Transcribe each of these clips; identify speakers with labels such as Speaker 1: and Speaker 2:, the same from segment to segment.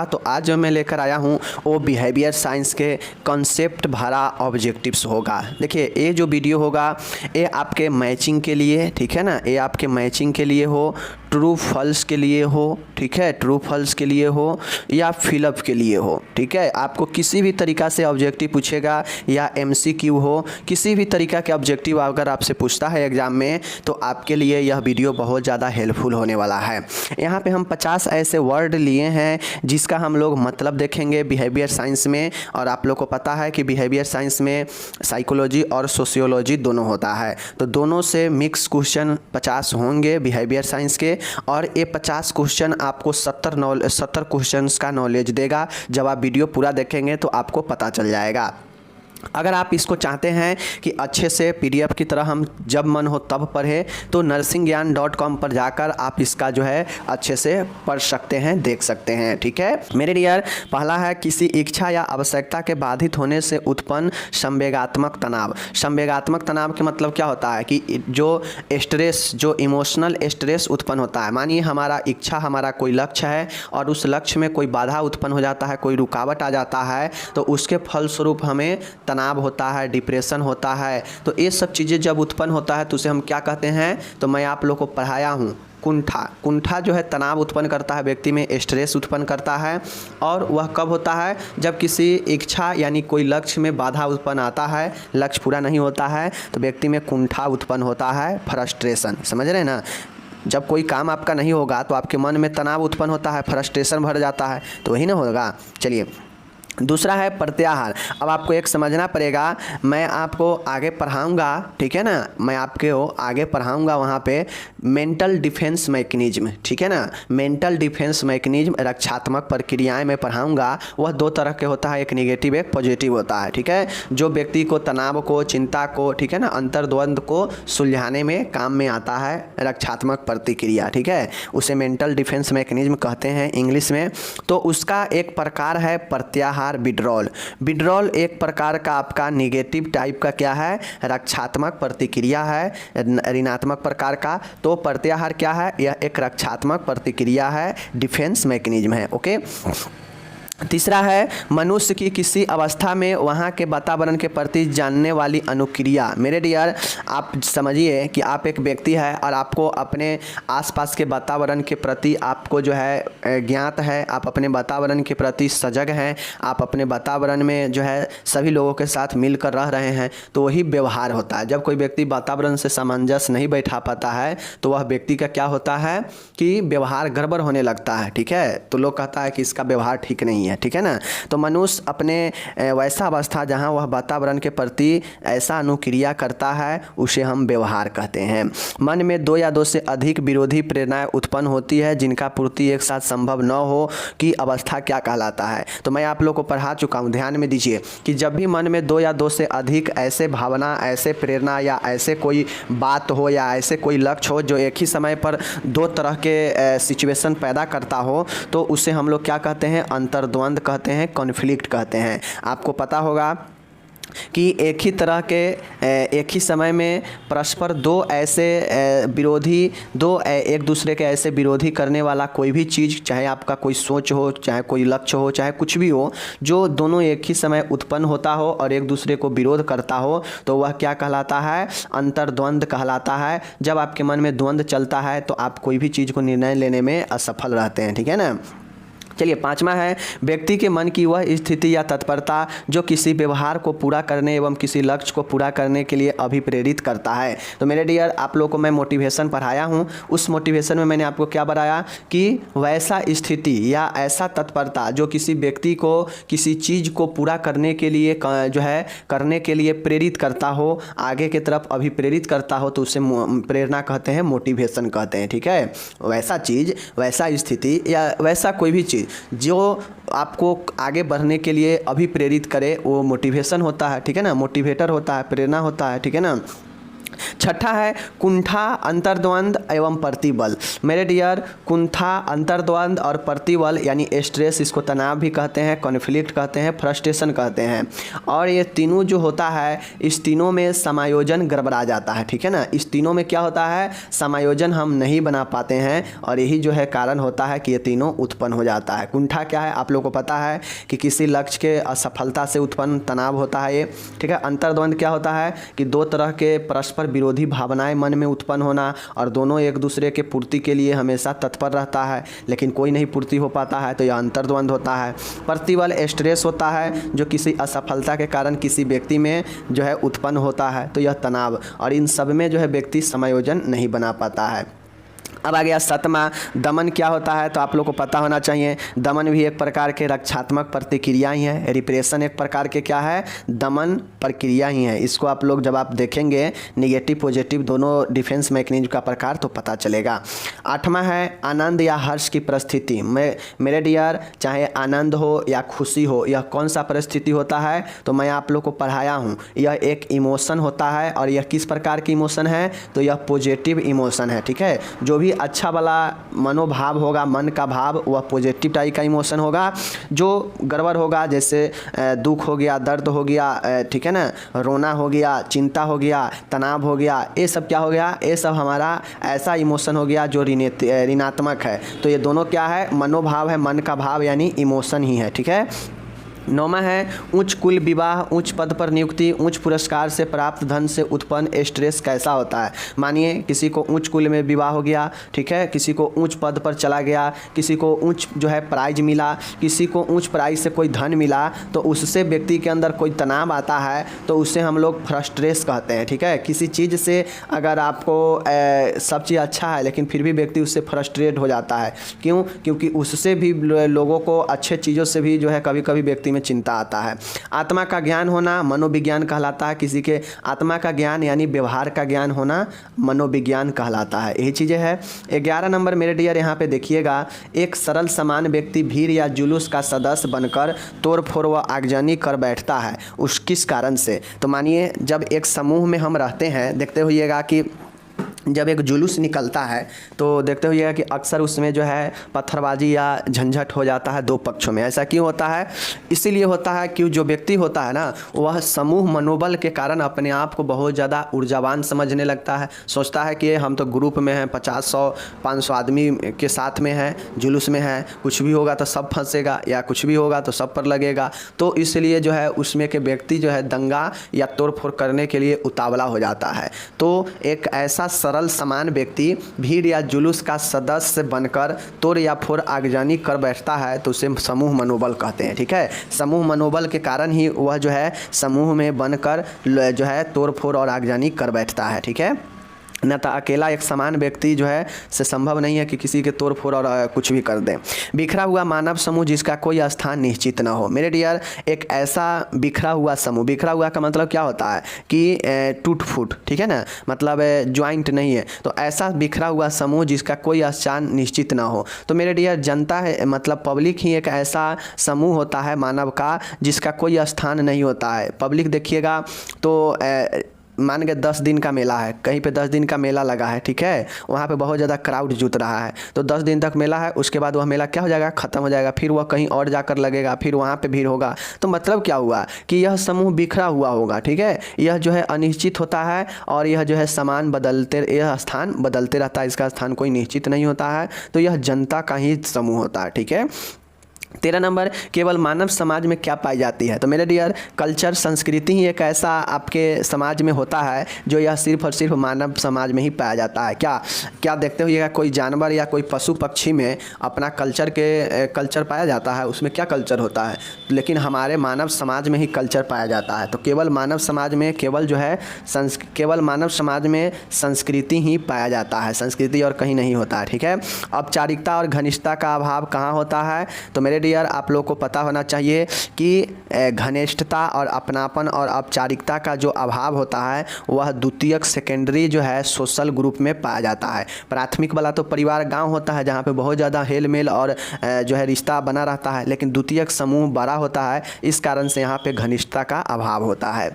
Speaker 1: तो आज जो मैं लेकर आया हूँ वो बिहेवियर साइंस के कॉन्सेप्ट भरा ऑब्जेक्टिव्स होगा। देखिए ये जो वीडियो होगा ये आपके मैचिंग के लिए, ठीक है ना, ये आपके मैचिंग के लिए हो, ट्रू फॉल्स के लिए हो, ठीक है, ट्रू फॉल्स के लिए हो या फिलअप के लिए हो, ठीक है। आपको किसी भी तरीक़ा से ऑब्जेक्टिव पूछेगा या एमसीक्यू हो, किसी भी तरीक़ा के ऑब्जेक्टिव अगर आपसे पूछता है एग्ज़ाम में तो आपके लिए यह वीडियो बहुत ज़्यादा हेल्पफुल होने वाला है। यहाँ पे हम 50 ऐसे वर्ड लिए हैं जिसका हम लोग मतलब देखेंगे बिहेवियर साइंस में। और आप लोग को पता है कि बिहेवियर साइंस में साइकोलॉजी और सोशियोलॉजी दोनों होता है, तो दोनों से मिक्स क्वेश्चन 50 होंगे बिहेवियर साइंस के। और ये 50 क्वेश्चन आपको 70 क्वेश्चंस का नॉलेज देगा। जब आप वीडियो पूरा देखेंगे तो आपको पता चल जाएगा। अगर आप इसको चाहते हैं कि अच्छे से पीडीएफ की तरह हम जब मन हो तब पढ़े तो nursingyan.com पर जाकर आप इसका जो है अच्छे से पढ़ सकते हैं, देख सकते हैं, ठीक है मेरे डियर। पहला है किसी इच्छा या आवश्यकता के बाधित होने से उत्पन्न संवेगात्मक तनाव। संवेगात्मक तनाव के मतलब क्या होता है कि जो स्ट्रेस, जो इमोशनल स्ट्रेस उत्पन्न होता है। मानिए हमारा इच्छा, हमारा कोई लक्ष्य है और उस लक्ष्य में कोई बाधा उत्पन्न हो जाता है, कोई रुकावट आ जाता है, तो उसके फलस्वरूप हमें तनाव होता है, डिप्रेशन होता है। तो ये सब चीज़ें जब उत्पन्न होता है तो उसे हम क्या कहते हैं, तो मैं आप लोग को पढ़ाया हूँ कुंठा। कुंठा जो है तनाव उत्पन्न करता है, व्यक्ति में स्ट्रेस उत्पन्न करता है। और वह कब होता है, जब किसी इच्छा यानी कोई लक्ष्य में बाधा उत्पन्न आता है, लक्ष्य पूरा नहीं होता है तो व्यक्ति में कुंठा उत्पन्न होता है, फ्रस्ट्रेशन, समझ रहे हैं ना। जब कोई काम आपका नहीं होगा तो आपके मन में तनाव उत्पन्न होता है, फ्रस्ट्रेशन भर जाता है, तो वही ना होगा। चलिए दूसरा है प्रत्याहार। अब आपको एक समझना पड़ेगा, मैं आपको आगे पढ़ाऊंगा, ठीक है ना, मैं आपको आगे पढ़ाऊंगा वहाँ पे मेंटल डिफेंस मैकेनिज्म, ठीक है ना। मेंटल डिफेंस मैकेनिज्म, रक्षात्मक प्रक्रियाएं मैं पढ़ाऊंगा। वह दो तरह के होता है, एक निगेटिव एक पॉजिटिव होता है, ठीक है। जो व्यक्ति को तनाव को, चिंता को, ठीक है ना, अंतर्द्वंद को सुलझाने में काम में आता है रक्षात्मक प्रतिक्रिया, ठीक है, उसे मेंटल डिफेंस मैकेनिज्म कहते हैं इंग्लिश में। तो उसका एक प्रकार है प्रत्याहार, विड्रॉल। विड्रॉल एक प्रकार का आपका निगेटिव टाइप का क्या है, रक्षात्मक प्रतिक्रिया है, ऋणात्मक प्रकार का। तो प्रत्याहार क्या है, यह एक रक्षात्मक प्रतिक्रिया है, डिफेंस मैकेनिज्म है, ओके। तीसरा है मनुष्य की किसी अवस्था में वहाँ के वातावरण के प्रति जानने वाली अनुक्रिया। मेरे डियर आप समझिए कि आप एक व्यक्ति है और आपको अपने आसपास के वातावरण के प्रति आपको जो है ज्ञात है, आप अपने वातावरण के प्रति सजग हैं, आप अपने वातावरण में जो है सभी लोगों के साथ मिलकर रह रहे हैं, तो वही व्यवहार होता है। जब कोई व्यक्ति वातावरण से सामंजस्य नहीं बैठा पाता है तो वह व्यक्ति का क्या होता है कि व्यवहार गड़बड़ होने लगता है, ठीक है। तो लोग कहता है कि इसका व्यवहार ठीक नहीं है, ठीक है ना। तो मनुष्य अपने वैसा अवस्था जहां वह वातावरण के प्रति ऐसा अनुक्रिया करता है उसे हम व्यवहार कहते हैं। मन में दो या दो से अधिक विरोधी प्रेरणाएं उत्पन्न होती है जिनका पूर्ति एक साथ संभव न हो की अवस्था क्या कहलाता है। तो मैं आप लोग को पढ़ा चुका हूं, ध्यान में दीजिए कि जब भी मन में दो या दो से अधिक ऐसे भावना, ऐसे प्रेरणा या ऐसे कोई बात हो या ऐसे कोई लक्ष्य हो जो एक ही समय पर दो तरह के सिचुएशन पैदा करता हो, तो उसे हम लोग क्या कहते हैं, अंतर्द्वंद कहते हैं, कॉन्फ्लिक्ट कहते हैं। आपको पता होगा कि एक ही तरह के एक ही समय में परस्पर दो ऐसे विरोधी, दो एक दूसरे के ऐसे विरोधी करने वाला कोई भी चीज़, चाहे आपका कोई सोच हो, चाहे कोई लक्ष्य हो, चाहे कुछ भी हो, जो दोनों एक ही समय उत्पन्न होता हो और एक दूसरे को विरोध करता हो, तो वह क्या कहलाता है, अंतर्द्वंद कहलाता है। जब आपके मन में द्वंद्व चलता है तो आप कोई भी चीज़ को निर्णय लेने में असफल रहते हैं, ठीक है ना। चलिए पांचवा है व्यक्ति के मन की वह स्थिति या तत्परता जो किसी व्यवहार को पूरा करने एवं किसी लक्ष्य को पूरा करने के लिए अभिप्रेरित करता है। तो मेरे डियर आप लोगों को मैं मोटिवेशन पढ़ाया हूँ, उस मोटिवेशन में मैंने आपको क्या बताया कि वैसा स्थिति या ऐसा तत्परता जो किसी व्यक्ति को किसी चीज़ को पूरा करने के लिए जो है करने के लिए प्रेरित करता हो, आगे की तरफ अभिप्रेरित करता हो, तो उसे प्रेरणा कहते हैं, मोटिवेशन कहते हैं, ठीक है। वैसा चीज़, वैसा स्थिति या वैसा कोई भी चीज़ जो आपको आगे बढ़ने के लिए अभिप्रेरित करे वो मोटिवेशन होता है, ठीक है ना, मोटिवेटर होता है, प्रेरणा होता है, ठीक है ना। छठा है कुंठा, अंतर्द्वंद एवं प्रतिबल। मेरे डियर, कुंठा, अंतर्द्वंद और प्रतिबल यानी स्ट्रेस, इसको तनाव भी कहते हैं, कॉन्फ्लिक्ट कहते हैं, फ्रस्ट्रेशन कहते हैं। और ये तीनों जो होता है, इस तीनों में समायोजन गड़बड़ा जाता है, ठीक है ना। इस तीनों में क्या होता है, समायोजन हम नहीं बना पाते हैं और यही जो है कारण होता है कि ये तीनों उत्पन्न हो जाता है। कुंठा क्या है, आप लोगों को पता है कि किसी लक्ष्य के असफलता से उत्पन्न तनाव होता है ये, ठीक है। अंतर्द्वंद क्या होता है कि दो तरह के परस्पर विरोधी भावनाएं मन में उत्पन्न होना और दोनों एक दूसरे के पूर्ति के लिए हमेशा तत्पर रहता है, लेकिन कोई नहीं पूर्ति हो पाता है, तो यह अंतर्द्वंद होता है। प्रतिबल स्ट्रेस होता है जो किसी असफलता के कारण किसी व्यक्ति में जो है उत्पन्न होता है, तो यह तनाव, और इन सब में जो है व्यक्ति समायोजन नहीं बना पाता है। अब आ गया सतमा, दमन क्या होता है, तो आप लोग को पता होना चाहिए। दमन भी एक प्रकार के रक्षात्मक प्रतिक्रिया ही है, रिप्रेशन एक प्रकार के क्या है, दमन प्रक्रिया ही है। इसको आप लोग जब आप देखेंगे नेगेटिव पॉजिटिव दोनों डिफेंस मैकेनिज्म का प्रकार, तो पता चलेगा। आठवां है आनंद या हर्ष की परिस्थिति। मेरे डियर, चाहे आनंद हो या खुशी हो, यह कौन सा परिस्थिति होता है, तो मैं आप लोग को पढ़ाया हूँ। यह एक इमोशन होता है और यह किस प्रकार की इमोशन है, तो यह पॉजिटिव इमोशन है, ठीक है। जो भी अच्छा वाला मनोभाव होगा, मन का भाव, वह पॉजिटिव टाइप का इमोशन होगा। जो गड़बड़ होगा, जैसे दुख हो गया, दर्द हो गया, ठीक है ना, रोना हो गया, चिंता हो गया, तनाव हो गया, ये सब क्या हो गया, ये सब हमारा ऐसा इमोशन हो गया जो ऋणात्मक है। तो ये दोनों क्या है, मनोभाव है, मन का भाव यानी इमोशन ही है, ठीक है। नौमा है उच्च कुल विवाह, उच्च पद पर नियुक्ति, उच्च पुरस्कार से प्राप्त धन से उत्पन्न स्ट्रेस कैसा होता है। मानिए किसी को उच्च कुल में विवाह हो गया, ठीक है, किसी को उच्च पद पर चला गया, किसी को उच्च जो है प्राइज मिला, किसी को उच्च प्राइज से कोई धन मिला, तो उससे व्यक्ति के अंदर कोई तनाव आता है, तो उससे हम लोग फ्रस्ट्रेस कहते हैं, ठीक है। किसी चीज़ से अगर आपको सब चीज़ अच्छा है लेकिन फिर भी व्यक्ति उससे फ्रस्ट्रेट हो जाता है, क्यों, क्योंकि उससे भी लोगों को अच्छे चीज़ों से भी जो है कभी कभी व्यक्ति चिंता आता है। आत्मा का ज्ञान होना मनोविज्ञान कहलाता है। किसी के आत्मा का ज्ञान यानी व्यवहार का ज्ञान होना मनोविज्ञान कहलाता है। यही चीज़ें है। 11 नंबर मेरे डियर यहाँ पे देखिएगा, एक सरल समान व्यक्ति भीड़ या जुलूस का सदस्य बनकर तोड़ फोड़ व आगजनी कर बैठता है, उस किस कारण से। तो मानिए जब एक समूह में हम रहते हैं, देखते होइएगा कि जब एक जुलूस निकलता है तो देखते हुए कि अक्सर उसमें जो है पत्थरबाजी या झंझट हो जाता है दो पक्षों में। ऐसा क्यों होता है, इसीलिए होता है कि जो व्यक्ति होता है ना, वह समूह मनोबल के कारण अपने आप को बहुत ज़्यादा ऊर्जावान समझने लगता है। सोचता है कि हम तो ग्रुप में हैं, 50 100 500 आदमी के साथ में है, जुलूस में है, कुछ भी होगा तो सब फंसेगा या कुछ भी होगा तो सब पर लगेगा। तो इसलिए जो है उसमें के व्यक्ति जो है दंगा या तोड़फोड़ करने के लिए उतावला हो जाता है। तो एक ऐसा सरल समान व्यक्ति भीड़ या जुलूस का सदस्य बनकर तोड़ या फोड़ आगजनी कर बैठता है, तो उसे समूह मनोबल कहते हैं, ठीक है। समूह मनोबल के कारण ही वह जो है समूह में बनकर जो है तोड़ फोड़ और आगजनी कर बैठता है, ठीक है। न तो अकेला एक समान व्यक्ति जो है से संभव नहीं है कि किसी के तोड़ फोड़ और कुछ भी कर दें। बिखरा हुआ मानव समूह जिसका कोई स्थान निश्चित न हो। मेरे डियर, एक ऐसा बिखरा हुआ समूह, बिखरा हुआ का मतलब क्या होता है कि टूट फूट, ठीक है ना, मतलब ज्वाइंट नहीं है। तो ऐसा बिखरा हुआ समूह जिसका कोई स्थान निश्चित ना हो। तो मेरे डियर, जनता है मतलब पब्लिक ही एक ऐसा समूह होता है मानव का जिसका कोई स्थान नहीं होता है। पब्लिक देखिएगा तो मान के 10 दिन का मेला है, कहीं पे 10 दिन का मेला लगा है, ठीक है, वहाँ पे बहुत ज़्यादा क्राउड जुट रहा है, तो 10 दिन तक मेला है, उसके बाद वह मेला क्या हो जाएगा, ख़त्म हो जाएगा, फिर वह कहीं और जाकर लगेगा, फिर वहाँ पे भीड़ होगा। तो मतलब क्या हुआ कि यह समूह बिखरा हुआ होगा, ठीक है। यह जो है अनिश्चित होता है और यह जो है सामान बदलते, यह स्थान बदलते रहता है, इसका स्थान कोई निश्चित नहीं होता है। तो यह जनता का ही समूह होता है, ठीक है। 13 नंबर, केवल मानव समाज में क्या पाई जाती है। तो मेरे डियर, कल्चर संस्कृति ही एक ऐसा आपके समाज में होता है जो यह सिर्फ और सिर्फ मानव समाज में ही पाया जाता है। क्या क्या देखते हुए कोई जानवर या कोई पशु पक्षी में अपना कल्चर पाया जाता है, उसमें क्या कल्चर होता है, लेकिन हमारे मानव समाज में ही कल्चर पाया जाता है। तो केवल मानव समाज में केवल मानव समाज में संस्कृति ही पाया जाता है, संस्कृति और कहीं नहीं होता है, ठीक है। औपचारिकता और घनिष्ठता का अभाव कहाँ होता है। तो मेरे डियर, आप लोग को पता होना चाहिए कि घनिष्ठता और अपनापन और औपचारिकता का जो अभाव होता है वह द्वितीयक सेकेंडरी जो है सोशल ग्रुप में पाया जाता है। प्राथमिक वाला तो परिवार गांव होता है जहाँ पे बहुत ज़्यादा हेल मेल और जो है रिश्ता बना रहता है, लेकिन द्वितीयक समूह बड़ा होता है, इस कारण से यहाँ पे घनिष्ठता का अभाव होता है।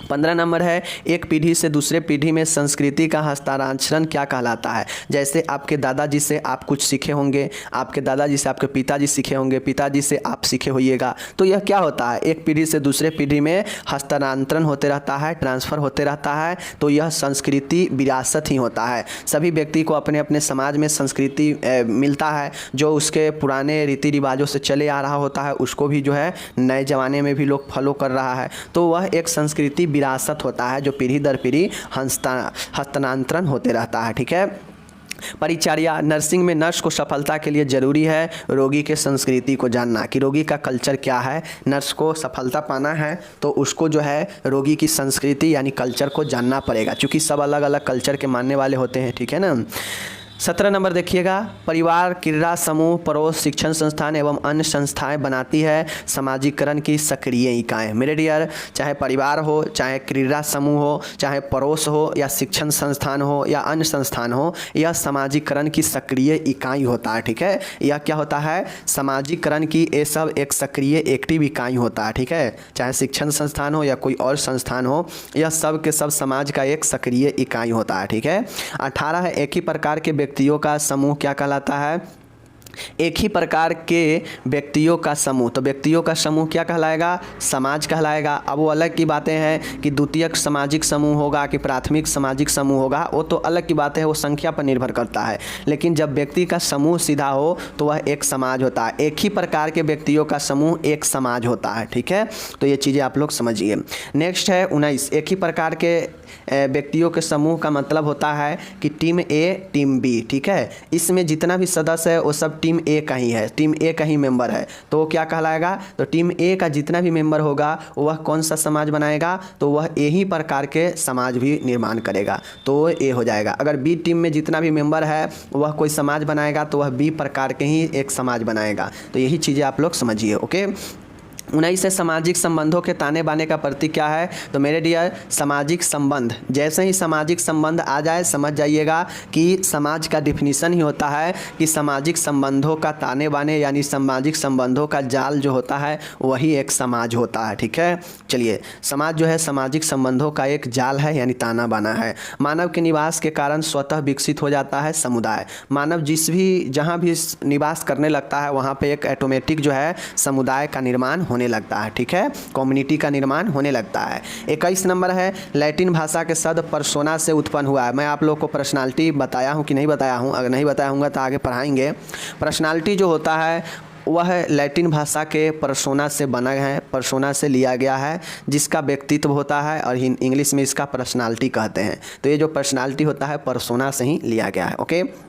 Speaker 1: 15 नंबर है, एक पीढ़ी से दूसरे पीढ़ी में संस्कृति का हस्तांतरण क्या कहलाता है। जैसे आपके दादाजी से आप कुछ सीखे होंगे, आपके दादाजी से आपके पिताजी सीखे होंगे, पिताजी से आप सीखे होइएगा, तो यह क्या होता है, एक पीढ़ी से दूसरे पीढ़ी में हस्तांतरण होते रहता है, ट्रांसफ़र होते रहता है, तो यह संस्कृति विरासत ही होता है। सभी व्यक्ति को अपने अपने समाज में संस्कृति मिलता है, जो उसके पुराने रीति रिवाजों से चले आ रहा होता है उसको भी जो है नए ज़माने में भी लोग फॉलो कर रहा है, तो वह एक संस्कृति विरासत होता है जो पीढ़ी दर पीढ़ी हस्तांतरण होते रहता है। ठीक है। परिचर्या, नर्सिंग में नर्स को सफलता के लिए ज़रूरी है रोगी के संस्कृति को जानना कि रोगी का कल्चर क्या है। नर्स को सफलता पाना है तो उसको जो है रोगी की संस्कृति यानी कल्चर को जानना पड़ेगा, क्योंकि सब अलग अलग कल्चर के मानने वाले होते हैं। ठीक है ना। 17 नंबर देखिएगा, परिवार, क्रीड़ा समूह, पड़ोस, शिक्षण संस्थान एवं अन्य संस्थाएं बनाती है समाजीकरण की सक्रिय इकाएं। मेरे डियर, चाहे परिवार हो, चाहे क्रीड़ा समूह हो, चाहे पड़ोस हो, या शिक्षण संस्थान हो, या अन्य संस्थान हो, यह समाजीकरण की सक्रिय इकाई होता है। ठीक है। यह क्या होता है, समाजीकरण की ये सब एक सक्रिय एक्टिव इकाई होता है। ठीक है। चाहे शिक्षण संस्थान हो या कोई और संस्थान हो, यह सब के सब समाज का एक सक्रिय इकाई होता है। ठीक है। 18 है, एक ही प्रकार के व्यक्तियों का समूह क्या कहलाता है। एक ही प्रकार के व्यक्तियों का समूह, तो व्यक्तियों का समूह क्या कहलाएगा, समाज कहलाएगा। अब वो अलग की बातें हैं कि द्वितीयक सामाजिक समूह होगा कि प्राथमिक सामाजिक समूह होगा, वो तो अलग की बातें है, वो संख्या पर निर्भर करता है। लेकिन जब व्यक्ति का समूह सीधा हो तो वह एक समाज होता है। एक ही प्रकार के व्यक्तियों का समूह एक समाज होता है। ठीक है। तो ये चीज़ें आप लोग समझिए। नेक्स्ट है 19, एक ही प्रकार के व्यक्तियों के समूह का मतलब होता है कि टीम ए टीम बी। ठीक है। इसमें जितना भी सदस्य है वो सब टीम ए का ही है, टीम ए का ही मेंबर है, तो वो क्या कहलाएगा, तो टीम ए का जितना भी मेंबर होगा वह कौन सा समाज बनाएगा, तो वह ए ही प्रकार के समाज भी निर्माण करेगा, तो वो ए हो जाएगा। अगर बी टीम में जितना भी मेंबर है वह कोई समाज बनाएगा तो वह बी प्रकार के ही एक समाज बनाएगा। तो यही चीज़ें आप लोग समझिए। ओके। 19 से सामाजिक संबंधों के ताने बाने का प्रतीक क्या है, तो मेरे डियर सामाजिक संबंध, जैसे ही सामाजिक संबंध आ जाए समझ जाइएगा कि समाज का डिफिनीशन ही होता है कि सामाजिक संबंधों का ताने बाने यानी सामाजिक संबंधों का जाल जो होता है वही एक समाज होता है। ठीक है। चलिए, समाज जो है सामाजिक संबंधों का एक जाल है यानी ताना बाना है। मानव के निवास के कारण स्वतः विकसित हो जाता है समुदाय। मानव जहाँ भी निवास करने लगता है वहाँ पर एक ऑटोमेटिक जो है समुदाय का निर्माण होने लगता है। ठीक है। कम्युनिटी का निर्माण होने लगता है। 21 नंबर है, लैटिन भाषा के शब्द पर्सोना से उत्पन्न हुआ है। मैं आप लोग को पर्सनालिटी बताया हूँ कि नहीं बताया हूँ, अगर नहीं बताया हूँगा तो आगे पढ़ाएंगे। पर्सनालिटी जो होता है वह लैटिन भाषा के पर्सोना से बना है, पर्सोना से लिया गया है, जिसका व्यक्तित्व होता है, और इंग्लिश में इसका पर्सनालिटी कहते हैं। तो ये जो पर्सनालिटी होता है पर्सोना से ही लिया गया है। ओके।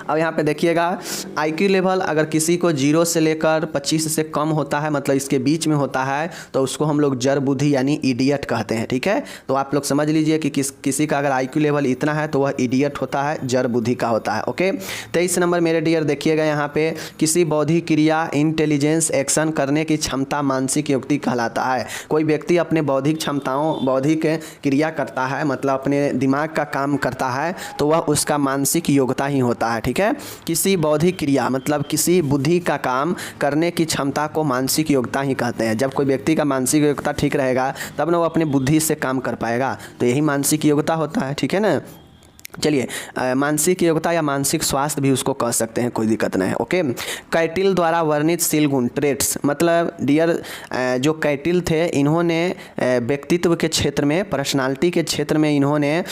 Speaker 1: अब यहाँ पे देखिएगा, IQ लेवल अगर किसी को 0 से लेकर 25 से कम होता है, मतलब इसके बीच में होता है, तो उसको हम लोग जड़ बुद्धि यानी इडियट कहते हैं। ठीक है। तो आप लोग समझ लीजिए कि किसी का अगर IQ लेवल इतना है तो वह इडियट होता है, जड़ बुद्धि का होता है। ओके। 23 नंबर मेरे डियर देखिएगा, यहाँ पे किसी बौद्धिक क्रिया इंटेलिजेंस एक्शन करने की क्षमता मानसिक युक्ति कहलाता है। कोई व्यक्ति अपने बौद्धिक क्षमताओं बौद्धिक क्रिया करता है, मतलब अपने दिमाग का काम करता है, तो वह उसका मानसिक योग्यता ही होता है। ठीक है। किसी बौद्धिक क्रिया मतलब किसी बुद्धि का काम करने की क्षमता को मानसिक योग्यता ही कहते हैं। जब कोई व्यक्ति का मानसिक योग्यता ठीक रहेगा तब ना वो अपने बुद्धि से काम कर पाएगा, तो यही मानसिक योग्यता होता है। ठीक है ना। चलिए, मानसिक योग्यता या मानसिक स्वास्थ्य भी उसको कह सकते हैं, कोई दिक्कत नहीं है। ओके। कैटिल द्वारा वर्णित शील गुण ट्रेट्स, मतलब डियर जो कैटिल थे इन्होंने व्यक्तित्व के क्षेत्र में पर्सनालिटी के क्षेत्र में इन्होंने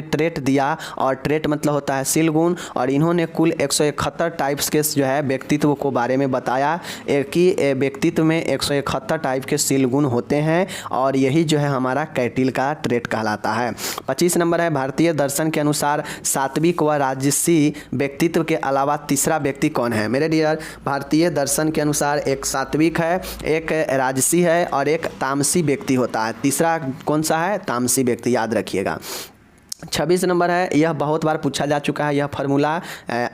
Speaker 1: ट्रेट दिया, और ट्रेट मतलब होता है शील गुण, और इन्होंने कुल 171 टाइप्स के जो है व्यक्तित्व को बारे में बताया। एक ही व्यक्तित्व में 171 टाइप के शील गुण होते हैं, और यही जो है हमारा कैटिल का ट्रेट कहलाता है। 25 नंबर है, भारतीय दर्शन के अनुसार सात्विक व राजसी व्यक्तित्व के अलावा तीसरा व्यक्ति कौन है। मेरे डियर, भारतीय दर्शन के अनुसार एक सात्विक है, एक राजसी है और एक तामसी व्यक्ति होता है। तीसरा कौन सा है, तामसी व्यक्ति, याद रखिएगा। 26 नंबर है, यह बहुत बार पूछा जा चुका है, यह फार्मूला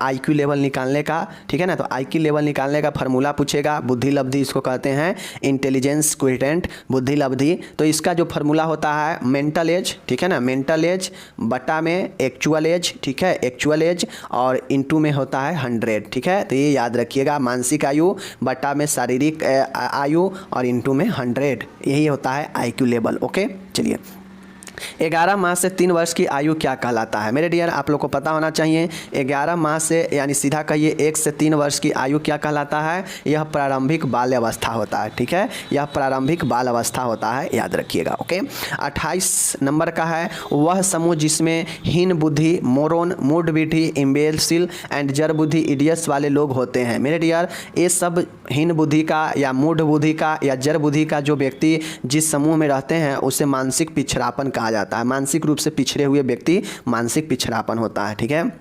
Speaker 1: आईक्यू लेवल निकालने का, ठीक है ना। तो आईक्यू लेवल निकालने का फार्मूला पूछेगा, बुद्धि लब्धि इसको कहते हैं, इंटेलिजेंस क्वोटिएंट, बुद्धि लब्धि। तो इसका जो फार्मूला होता है मेंटल एज, ठीक है ना, मेंटल एज बटा में एक्चुअल एज, ठीक है, एक्चुअल एज और इनटू में होता है 100, ठीक है। तो ये याद रखिएगा, मानसिक आयु बटा में शारीरिक आयु और इनटू में 100, यही होता है आईक्यू लेवल। ओके, चलिए 11 माह से 3 वर्ष की आयु क्या कहलाता है? मेरे डियर आप लोग को पता होना चाहिए, 11 माह से यानी सीधा कहिए 1 से 3 वर्ष की आयु क्या कहलाता है? यह प्रारंभिक बाल्य अवस्था होता है, ठीक है, यह प्रारंभिक बाल अवस्था होता है, याद रखिएगा। ओके, 28 नंबर का है, वह समूह जिसमें हीन बुद्धि, मोरोन, मूढ़बुद्धि, इम्बेसिल एंड जड़ बुद्धि, इडियट्स वाले लोग होते हैं। मेरे डियर ये सब हीन बुद्धि का या मूढ़ बुद्धि का या जड़ बुद्धि का जो व्यक्ति जिस समूह में रहते हैं उसे मानसिक पिछड़ापन कहा जाता है। मानसिक रूप से पिछड़े हुए व्यक्ति मानसिक पिछड़ापन होता है, ठीक है।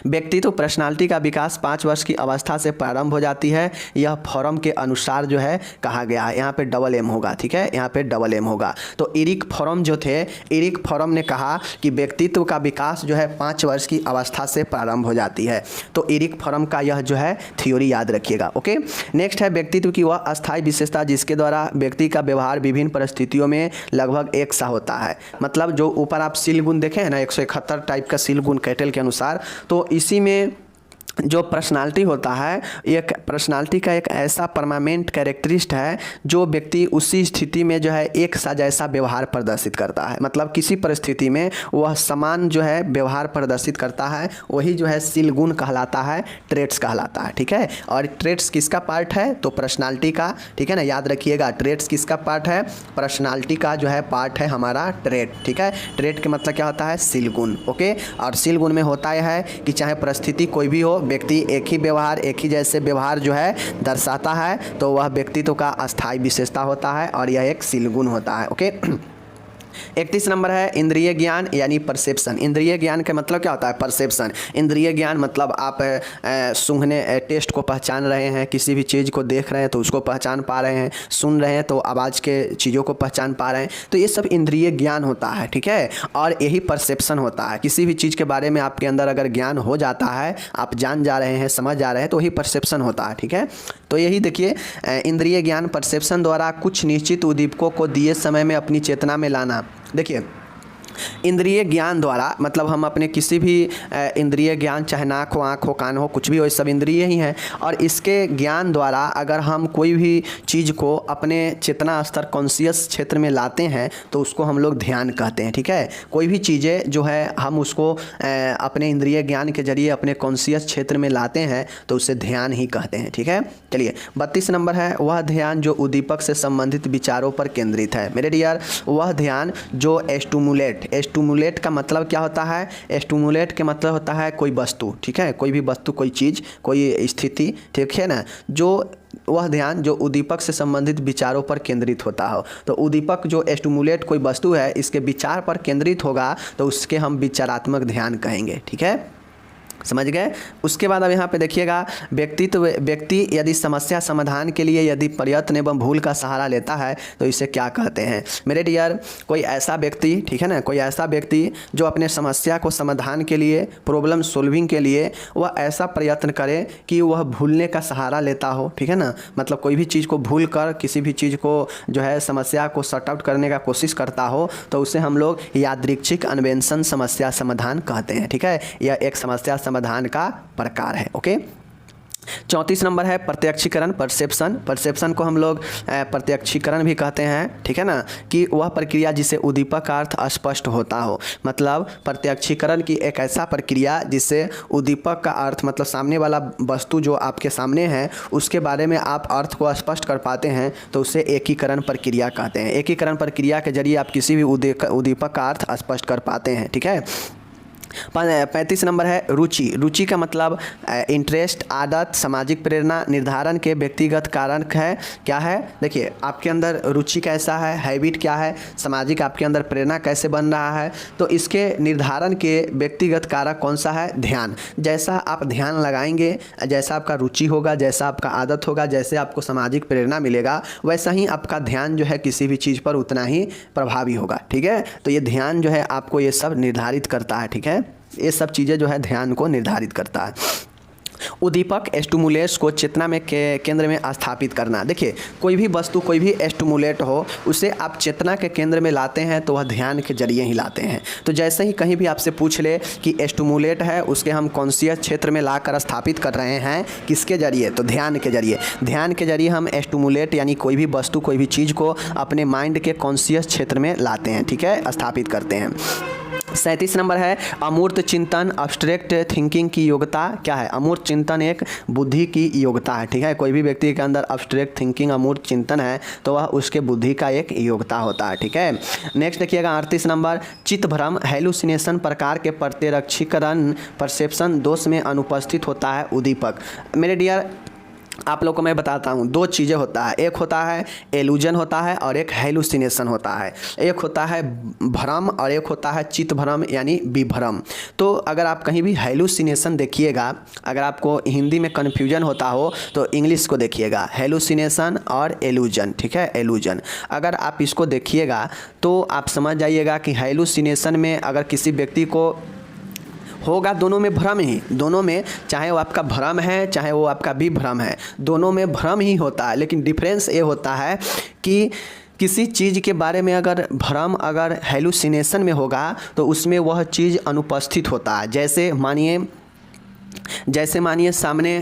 Speaker 1: व्यक्तित्व पर्सनालिटी का विकास 5 वर्ष की अवस्था से प्रारंभ हो जाती है, यह फॉरम के अनुसार जो है कहा गया है। यहाँ पे डबल एम होगा, ठीक है, यहाँ पे डबल एम होगा। तो इरिक फॉरम जो थे, इरिक फॉरम ने कहा कि व्यक्तित्व का विकास जो है 5 वर्ष की अवस्था से प्रारंभ हो जाती है। तो इरिक फॉरम का यह जो है थ्योरी याद रखिएगा। ओके, नेक्स्ट है व्यक्तित्व की वह अस्थायी विशेषता जिसके द्वारा व्यक्ति का व्यवहार विभिन्न परिस्थितियों में लगभग एक सा होता है। मतलब जो ऊपर आप सील गुण देखे हैं ना, 171 टाइप का सील गुण कैटल के अनुसार, तो इसी में जो पर्सनालिटी होता है, एक पर्सनालिटी का एक ऐसा परमानेंट कैरेक्टरिस्ट है जो व्यक्ति उसी स्थिति में जो है एक सा जैसा व्यवहार प्रदर्शित करता है। मतलब किसी परिस्थिति में वह समान जो है व्यवहार प्रदर्शित करता है, वही जो है शील गुण कहलाता है, ट्रेट्स कहलाता है, ठीक है। और ट्रेट्स किसका पार्ट है? तो पर्सनालिटी का, ठीक है ना, याद रखिएगा। ट्रेट्स किसका पार्ट है? पर्सनालिटी का जो है पार्ट है हमारा ट्रेट, ठीक है। ट्रेट के मतलब क्या होता है? शील गुण। ओके, और शील गुण में होता है कि चाहे परिस्थिति कोई भी हो, व्यक्ति एक ही व्यवहार, एक ही जैसे व्यवहार जो है दर्शाता है, तो वह व्यक्तित्व का अस्थायी विशेषता होता है और यह एक शील गुण होता है। ओके, 31 नंबर है इंद्रिय ज्ञान यानी परसेप्शन। इंद्रिय ज्ञान का मतलब क्या होता है? परसेप्शन। इंद्रिय ज्ञान मतलब आप सूंघने टेस्ट को पहचान रहे हैं, किसी भी चीज़ को देख रहे हैं तो उसको पहचान पा रहे हैं, सुन रहे हैं तो आवाज़ के चीज़ों को पहचान पा रहे हैं, तो ये सब इंद्रिय ज्ञान होता है, ठीक है। और यही परसेप्शन होता है। किसी भी चीज़ के बारे में आपके अंदर अगर ज्ञान हो जाता है, आप जान जा रहे हैं, समझ जा रहे हैं, तो वही परसेप्शन होता है, ठीक है। तो यही देखिए, इंद्रिय ज्ञान परसेप्शन द्वारा कुछ निश्चित उद्दीपकों को दिए समय में अपनी चेतना में लाना। देखिए, इंद्रिय ज्ञान द्वारा मतलब हम अपने किसी भी इंद्रिय ज्ञान, चाहे नाक हो, आँख हो, कान हो, कुछ भी हो, ये सब इंद्रिय ही हैं। और इसके ज्ञान द्वारा अगर हम कोई भी चीज़ को अपने चेतना स्तर, कॉन्शियस क्षेत्र में लाते हैं तो उसको हम लोग ध्यान कहते हैं, ठीक है। कोई भी चीज़ें जो है हम उसको अपने इंद्रिय ज्ञान के जरिए अपने कॉन्शियस क्षेत्र में लाते हैं तो उसे ध्यान ही कहते हैं, ठीक है। चलिए 32 नंबर है, वह ध्यान जो उद्दीपक से संबंधित विचारों पर केंद्रित है। मेरे डियर, वह ध्यान जो एस्टुमुलेट का मतलब क्या होता है? एस्टुमुलेट के मतलब होता है कोई वस्तु, ठीक है, कोई भी वस्तु, कोई चीज़, कोई स्थिति, ठीक है ना, जो वह ध्यान जो उद्दीपक से संबंधित विचारों पर केंद्रित होता हो। तो उद्दीपक जो एस्टुमुलेट कोई वस्तु है, इसके विचार पर केंद्रित होगा तो उसके हम विचारात्मक ध्यान कहेंगे, ठीक है, समझ गए। उसके बाद अब यहाँ पे देखिएगा, व्यक्ति यदि समस्या समाधान के लिए यदि प्रयत्न एवं भूल का सहारा लेता है तो इसे क्या कहते हैं? मेरे डियर, कोई ऐसा व्यक्ति, ठीक है ना, कोई ऐसा व्यक्ति जो अपने समस्या को समाधान के लिए, प्रॉब्लम सॉल्विंग के लिए वह ऐसा प्रयत्न करे कि वह भूलने का सहारा लेता हो, ठीक है ना। मतलब कोई भी चीज़ को भूल कर किसी भी चीज़ को जो है समस्या को सॉर्ट आउट करने का कोशिश करता हो तो उसे हम लोग यादृच्छिक अन्वेषण समस्या समाधान कहते हैं, ठीक है। यह एक समस्या समाधान का प्रकार है। ओके, 34 नंबर है प्रत्यक्षीकरण, परसेप्शन। परसेप्शन को हम लोग प्रत्यक्षीकरण भी कहते हैं, ठीक है ना, कि वह प्रक्रिया जिसे उद्दीपक का अर्थ अस्पष्ट होता हो। मतलब प्रत्यक्षीकरण की एक ऐसा प्रक्रिया जिससे उद्दीपक का अर्थ, मतलब सामने वाला वस्तु जो आपके सामने है उसके बारे में आप अर्थ को स्पष्ट कर पाते हैं, तो उसे एकीकरण प्रक्रिया कहते हैं। एकीकरण प्रक्रिया के जरिए आप किसी भी उद्दीपक का अर्थ स्पष्ट कर पाते हैं, ठीक है। 35 नंबर है रुचि। रुचि का मतलब इंटरेस्ट, आदत, सामाजिक प्रेरणा, निर्धारण के व्यक्तिगत कारक है। क्या है, देखिए आपके अंदर रुचि कैसा है, हैबिट क्या है, सामाजिक आपके अंदर प्रेरणा कैसे बन रहा है। तो इसके निर्धारण के व्यक्तिगत कारक कौन सा है, ध्यान। जैसा आप ध्यान लगाएंगे, जैसा आपका रुचि होगा, जैसा आपका आदत होगा, जैसे आपको सामाजिक प्रेरणा मिलेगा, वैसा ही आपका ध्यान जो है किसी भी चीज़ पर उतना ही प्रभावी होगा। ठीक है, तो ये ध्यान जो है आपको ये सब निर्धारित करता है। ठीक है, ये सब चीज़ें जो है ध्यान को निर्धारित करता है। उद्दीपक स्टिमुलेट्स को चेतना में केंद्र में स्थापित करना। देखिए कोई भी वस्तु, कोई भी स्टिमुलेट हो, उसे आप चेतना के केंद्र में लाते हैं तो वह ध्यान के जरिए ही लाते हैं। तो जैसे ही कहीं भी आपसे पूछ ले कि स्टिमुलेट है, उसके हम कॉन्शियस क्षेत्र में लाकर स्थापित कर रहे हैं, किसके जरिए, तो ध्यान के जरिए। ध्यान के जरिए हम स्टिमुलेट यानी कोई भी वस्तु, कोई भी चीज़ को अपने माइंड के कॉन्शियस क्षेत्र में लाते हैं। ठीक है, स्थापित करते हैं। 37 नंबर है अमूर्त चिंतन, अब्स्ट्रैक्ट थिंकिंग की योग्यता क्या है। अमूर्त चिंतन एक बुद्धि की योग्यता है। ठीक है, कोई भी व्यक्ति के अंदर अब्स्ट्रैक्ट थिंकिंग, अमूर्त चिंतन है तो वह उसके बुद्धि का एक योग्यता होता है। ठीक है, नेक्स्ट देखिएगा 38 नंबर चित्त भ्रम, हेलुसिनेशन प्रकार के प्रतिरक्षीकरण, परसेप्शन दोष में अनुपस्थित होता है उद्दीपक। मेरे डियर आप लोग को मैं बताता हूँ, दो चीज़ें होता है, एक होता है एलूजन होता है और एक हेलुसिनेशन होता है। एक होता है भ्रम और एक होता है चित्त भ्रम यानी विभ्रम। तो अगर आप कहीं भी हेलुसिनेशन देखिएगा, अगर आपको हिंदी में कन्फ्यूजन होता हो तो इंग्लिश को देखिएगा, हेलुसिनेशन और एलूजन। ठीक है, एलूजन अगर आप इसको देखिएगा तो आप समझ जाइएगा कि हेलुसिनेशन में अगर किसी व्यक्ति को होगा, दोनों में भ्रम ही, दोनों में चाहे वो आपका भ्रम है चाहे वो आपका विभ्रम है, दोनों में भ्रम ही होता है। लेकिन डिफरेंस ये होता है कि किसी चीज़ के बारे में अगर भ्रम अगर हेलुसिनेशन में होगा तो उसमें वह चीज़ अनुपस्थित होता है। जैसे मानिए सामने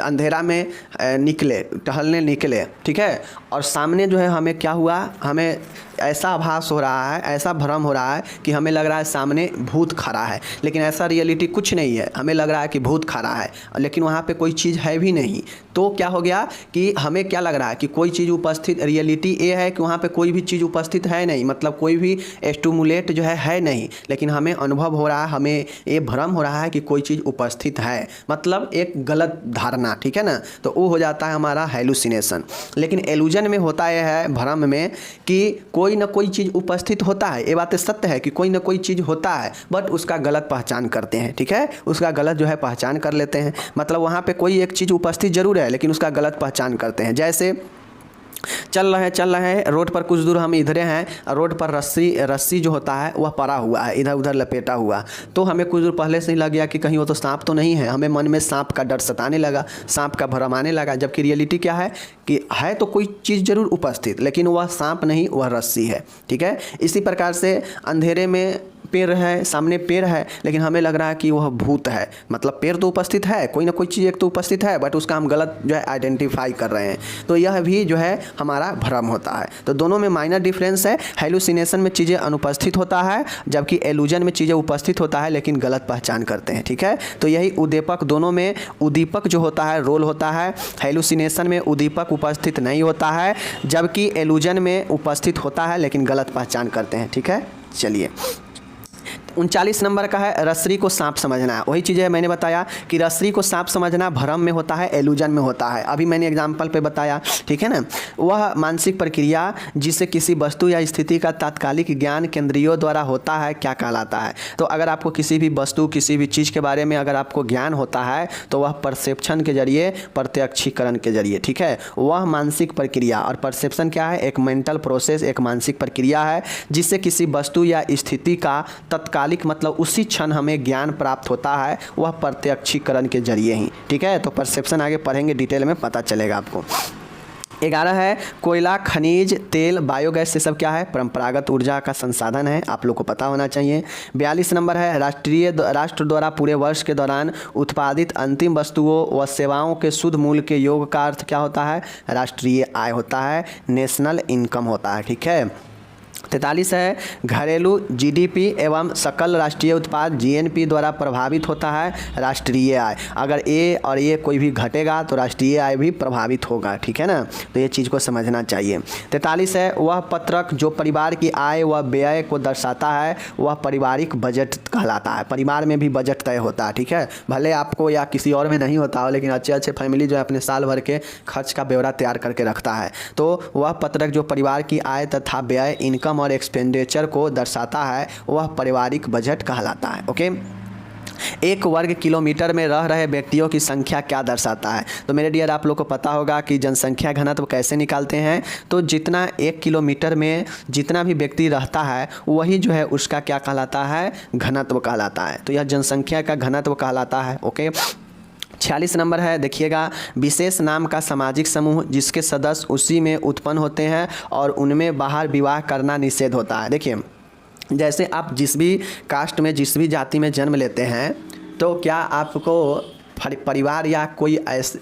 Speaker 1: अंधेरा में टहलने निकले, ठीक है, और सामने जो है हमें क्या हुआ, हमें ऐसा आभास हो रहा है, ऐसा भ्रम हो रहा है कि हमें लग रहा है सामने भूत खड़ा है, लेकिन ऐसा रियलिटी कुछ नहीं है। हमें लग रहा है कि भूत खड़ा है लेकिन वहाँ पे कोई चीज़ है भी नहीं। तो क्या हो गया कि हमें क्या लग रहा है कि कोई चीज़ उपस्थित, रियलिटी ये है कि वहाँ पे कोई भी चीज़ उपस्थित है नहीं, मतलब कोई भी स्टिमुलेट जो है नहीं, लेकिन हमें अनुभव हो रहा है, हमें ये भ्रम हो रहा है कि कोई चीज़ उपस्थित है, मतलब एक गलत धारणा। ठीक है ना, तो वो हो जाता है हमारा हेलुसिनेशन। लेकिन एलूजन में होता यह है, भ्रम में, कि कोई ना कोई चीज़ उपस्थित होता है। ये बात सत्य है कि कोई ना कोई चीज़ होता है, बट उसका गलत पहचान करते हैं। ठीक है, उसका गलत जो है पहचान कर लेते हैं, मतलब वहाँ पे कोई एक चीज़ उपस्थित जरूर है लेकिन उसका गलत पहचान करते हैं। जैसे चल रहे हैं रोड पर, कुछ दूर हम इधरे हैं, रोड पर रस्सी जो होता है वह पड़ा हुआ है, इधर उधर लपेटा हुआ, तो हमें कुछ दूर पहले से ही लग गया कि कहीं वो तो सांप तो नहीं है। हमें मन में सांप का डर सताने लगा, सांप का भरम आने लगा, जबकि रियलिटी क्या है कि है तो कोई चीज़ जरूर उपस्थित, लेकिन वह सांप नहीं, वह रस्सी है। ठीक है, इसी प्रकार से अंधेरे में पेड़ है, सामने पेड़ है, लेकिन हमें लग रहा है कि वह भूत है, मतलब पेड़ तो उपस्थित है, कोई ना कोई चीज़ एक तो उपस्थित है, बट उसका हम गलत जो है आइडेंटिफाई कर रहे हैं। तो यह भी जो है हमारा भ्रम होता है। तो दोनों में माइनर डिफरेंस है। हेलुसिनेशन में चीज़ें अनुपस्थित होता है, जबकि एलूजन में चीज़ें उपस्थित होता है लेकिन गलत पहचान करते हैं। ठीक है, तो यही उद्दीपक, दोनों में उद्दीपक जो होता है रोल होता है। हेलुसिनेशन में उद्दीपक उपस्थित नहीं होता है, जबकि एलूजन में उपस्थित होता है लेकिन गलत पहचान करते हैं। ठीक है, चलिए 39 नंबर का है रस्सी को सांप समझना। वही चीज़ है, मैंने बताया कि रस्सी को सांप समझना भ्रम में होता है, एलूजन में होता है। अभी मैंने एग्जाम्पल पे बताया। ठीक है ना, वह मानसिक प्रक्रिया जिससे किसी वस्तु या स्थिति का तात्कालिक ज्ञान केंद्रियों द्वारा होता है, क्या कहलाता है। तो अगर आपको किसी भी वस्तु, किसी भी चीज़ के बारे में अगर आपको ज्ञान होता है तो वह परसेप्शन के जरिए, प्रत्यक्षीकरण के जरिए। ठीक है, वह मानसिक प्रक्रिया, और परसेप्शन क्या है, एक मेंटल प्रोसेस, एक मानसिक प्रक्रिया है जिससे किसी वस्तु या स्थिति का तत्कालिक, मतलब उसी क्षण हमें ज्ञान प्राप्त होता है, वह प्रत्यक्षीकरण के जरिए ही। ठीक है, तो परसेप्शन आगे पढ़ेंगे, डिटेल में पता चलेगा आपको। 11 है कोयला, खनिज तेल, बायोगैस, ये सब क्या है, परंपरागत ऊर्जा का संसाधन है, आप लोग को पता होना चाहिए। 42 नंबर है राष्ट्र द्वारा पूरे वर्ष के दौरान उत्पादित अंतिम वस्तुओं व सेवाओं के शुद्ध मूल्य के योग का अर्थ क्या होता है, राष्ट्रीय आय होता है, नेशनल इनकम होता है। ठीक है, 43 है घरेलू जीडीपी एवं सकल राष्ट्रीय उत्पाद जीएनपी द्वारा प्रभावित होता है राष्ट्रीय आय। अगर ए और ये कोई भी घटेगा तो राष्ट्रीय आय भी प्रभावित होगा, ठीक है ना, तो ये चीज़ को समझना चाहिए। 43 है वह पत्रक जो परिवार की आय व व्यय को दर्शाता है वह पारिवारिक बजट कहलाता है। परिवार में भी बजट तय होता है, ठीक है, भले आपको या किसी और में नहीं होता हो, लेकिन अच्छे अच्छे फैमिली जो है अपने साल भर के खर्च का ब्यौरा तैयार करके रखता है। तो वह पत्रक जो परिवार की आय तथा व्यय, इनकम और एक्सपेंडिचर को दर्शाता है वह पारिवारिक बजट कहलाता है। ओके, 1 वर्ग किलोमीटर में रह रहे व्यक्तियों की संख्या क्या दर्शाता है? तो मेरे डियर आप लोग को पता होगा कि जनसंख्या घनत्व कैसे निकालते हैं। तो जितना 1 किलोमीटर में जितना भी व्यक्ति रहता है वही जो है उसका क्या कहलाता है? घनत्व कहलाता है। तो यह जनसंख्या का घनत्व कहलाता है। ओके, 46 नंबर है, देखिएगा, विशेष नाम का सामाजिक समूह जिसके सदस्य उसी में उत्पन्न होते हैं और उनमें बाहर विवाह करना निषेध होता है। देखिए, जैसे आप जिस भी कास्ट में जिस भी जाति में जन्म लेते हैं तो क्या आपको परिवार या कोई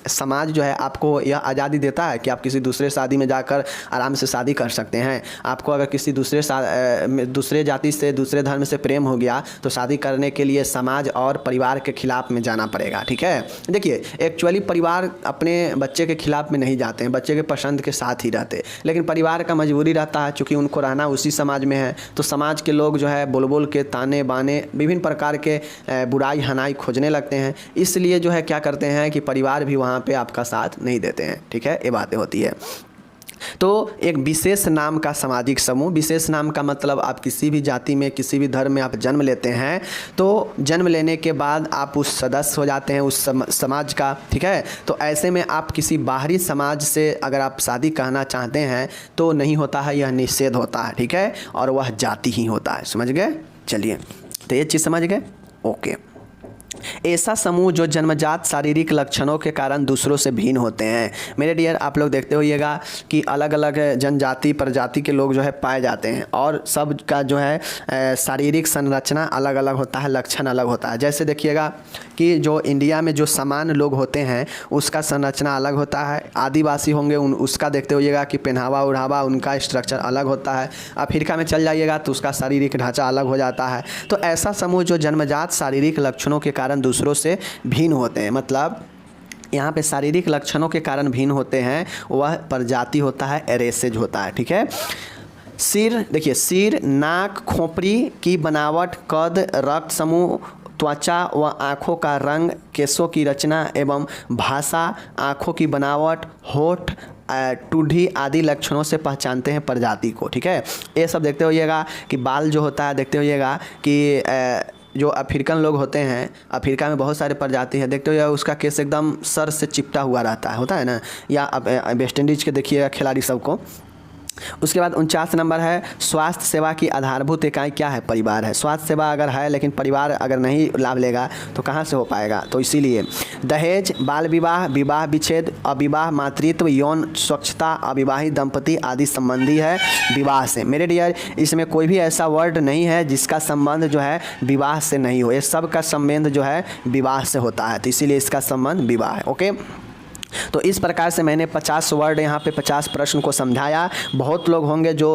Speaker 1: समाज जो है आपको यह आज़ादी देता है कि आप किसी दूसरे शादी में जाकर आराम से शादी कर सकते हैं? आपको अगर किसी दूसरे जाति से दूसरे धर्म से प्रेम हो गया तो शादी करने के लिए समाज और परिवार के खिलाफ में जाना पड़ेगा, ठीक है। देखिए, एक्चुअली परिवार अपने बच्चे के खिलाफ में नहीं जाते हैं, बच्चे के पसंद के साथ ही रहते, लेकिन परिवार का मजबूरी रहता है चूँकि उनको रहना उसी समाज में है। तो समाज के लोग जो है बोल बोल के ताने बाने विभिन्न प्रकार के बुराई हनाई खोजने लगते हैं, इसलिए जो है क्या करते हैं कि परिवार भी वहाँ पे आपका साथ नहीं देते हैं, ठीक है, ये बातें होती है। तो एक विशेष नाम का सामाजिक समूह, विशेष नाम का मतलब आप किसी भी जाति में किसी भी धर्म में आप जन्म लेते हैं तो जन्म लेने के बाद आप उस सदस्य हो जाते हैं उस समाज का, ठीक है। तो ऐसे में आप किसी बाहरी समाज से अगर आप शादी करना चाहते हैं तो नहीं होता है, यह निषेध होता है, ठीक है, और वह जाति ही होता है। समझ गए? चलिए, तो ये चीज़ समझ गए। ओके, ऐसा समूह जो जन्मजात शारीरिक लक्षणों के कारण दूसरों से भिन्न होते हैं। मेरे डियर आप लोग देखते होइएगा कि अलग अलग जनजाति प्रजाति के लोग जो है पाए जाते हैं और सब का जो है शारीरिक संरचना अलग अलग होता है, लक्षण अलग होता है। जैसे देखिएगा कि जो इंडिया में जो सामान्य लोग होते हैं उसका संरचना अलग होता है, आदिवासी होंगे उसका देखते होइएगा कि पहनावा ओढ़ावा उनका स्ट्रक्चर अलग होता है, अफ्रीका में चल जाइएगा तो उसका शारीरिक ढांचा अलग हो जाता है। तो ऐसा समूह जो जन्मजात शारीरिक लक्षणों के कारण दूसरों से भिन्न होते हैं, मतलब यहाँ पे शारीरिक लक्षणों के कारण भिन्न होते हैं, वह प्रजाति होता है, एरेसेज होता है, ठीक है। सिर, देखिए, सिर, नाक, खोपड़ी की बनावट, कद, रक्त समूह, त्वचा व आँखों का रंग, केशों की रचना एवं भाषा, आँखों की बनावट, होठ, टूढ़ी आदि लक्षणों से पहचानते हैं प्रजाति को, ठीक है। ये सब देखते होइएगा कि बाल जो होता है, देखते होइएगा कि जो अफ्रीकन लोग होते हैं, अफ्रीका में बहुत सारे प्रजाति है, देखते हो उसका केस एकदम सर से चिपटा हुआ रहता है, होता है ना, या वेस्ट इंडीज के देखिएगा खिलाड़ी सबको। उसके बाद 49 नंबर है, स्वास्थ्य सेवा की आधारभूत इकाई क्या है? परिवार है। स्वास्थ्य सेवा अगर है लेकिन परिवार अगर नहीं लाभ लेगा तो कहाँ से हो पाएगा? तो इसीलिए दहेज, बाल विवाह, विवाह विच्छेद, अविवाह, मातृत्व, यौन स्वच्छता, अविवाहित दंपति आदि संबंधी है विवाह से। मेरे डियर, इसमें कोई भी ऐसा वर्ड नहीं है जिसका संबंध जो है विवाह से नहीं हो, ये सब का संबंध जो है विवाह से होता है, तो इसीलिए इसका संबंध विवाह है। ओके, तो इस प्रकार से मैंने 50 वर्ड यहाँ पे 50 प्रश्न को समझाया। बहुत लोग होंगे जो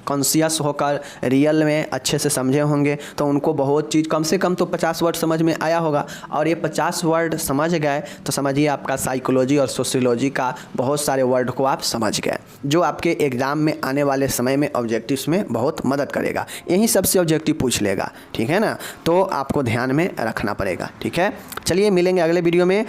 Speaker 1: कॉन्शियस होकर रियल में अच्छे से समझे होंगे तो उनको बहुत चीज़ कम से कम तो 50 वर्ड समझ में आया होगा, और ये 50 वर्ड समझ गए तो समझिए आपका साइकोलॉजी और सोशियोलॉजी का बहुत सारे वर्ड को आप समझ गए, जो आपके एग्ज़ाम में आने वाले समय में ऑब्जेक्टिव्स में बहुत मदद करेगा। यही सबसे ऑब्जेक्टिव पूछ लेगा, ठीक है ना, तो आपको ध्यान में रखना पड़ेगा, ठीक है। चलिए मिलेंगे अगले वीडियो में।